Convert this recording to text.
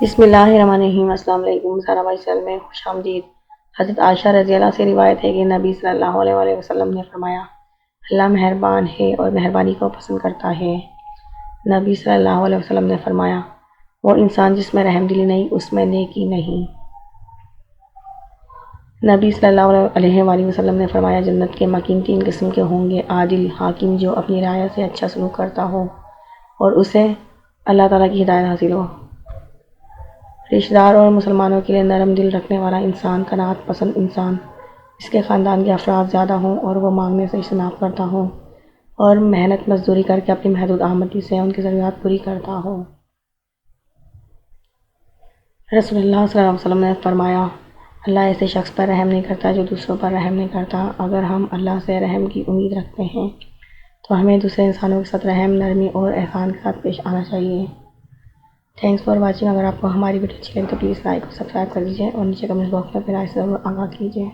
بسم اللہ الرحمن الرحیم۔ السلام علیکم سارا بھائی چینل میں خوش آمدید۔ حضرت عائشہ رضی اللہ سے روایت ہے کہ نبی صلی اللہ علیہ وسلم نے فرمایا، اللہ مہربان ہے اور مہربانی کو پسند کرتا ہے۔ نبی صلی اللہ علیہ وسلم نے فرمایا، وہ انسان جس میں رحم دلی نہیں، اس میں نیکی نہیں۔ نبی صلی اللہ علیہ وسلم نے فرمایا، جنت کے مقیم 3 قسم کے ہوں گے: عادل حاکم جو اپنی رعایا سے اچھا سلوک کرتا ہو اور اسے اللہ تعالیٰ کی ہدایت حاصل ہو، رشتہ دار اور مسلمانوں کے لیے نرم دل رکھنے والا انسان، قناعت پسند انسان جس کے خاندان کے افراد زیادہ ہوں اور وہ مانگنے سے اجتناب کرتا ہو اور محنت مزدوری کر کے اپنی محدود آمدنی سے ان کی ضروریات پوری کرتا ہو۔ رسول اللہ صلی اللہ علیہ وسلم نے فرمایا، اللہ ایسے شخص پر رحم نہیں کرتا جو دوسروں پر رحم نہیں کرتا۔ اگر ہم اللہ سے رحم کی امید رکھتے ہیں تو ہمیں دوسرے انسانوں کے ساتھ رحم، نرمی اور احسان کے ساتھ پیش آنا چاہیے۔ Thanks for watching. اگر آپ کو ہماری ویڈیو اچھی لگی تو پلیز لائک اور سبسکرائب کر دیجیے اور نیچے کمنٹ باکس میں اپنی رائے سے ضرور آگاہ کیجیے۔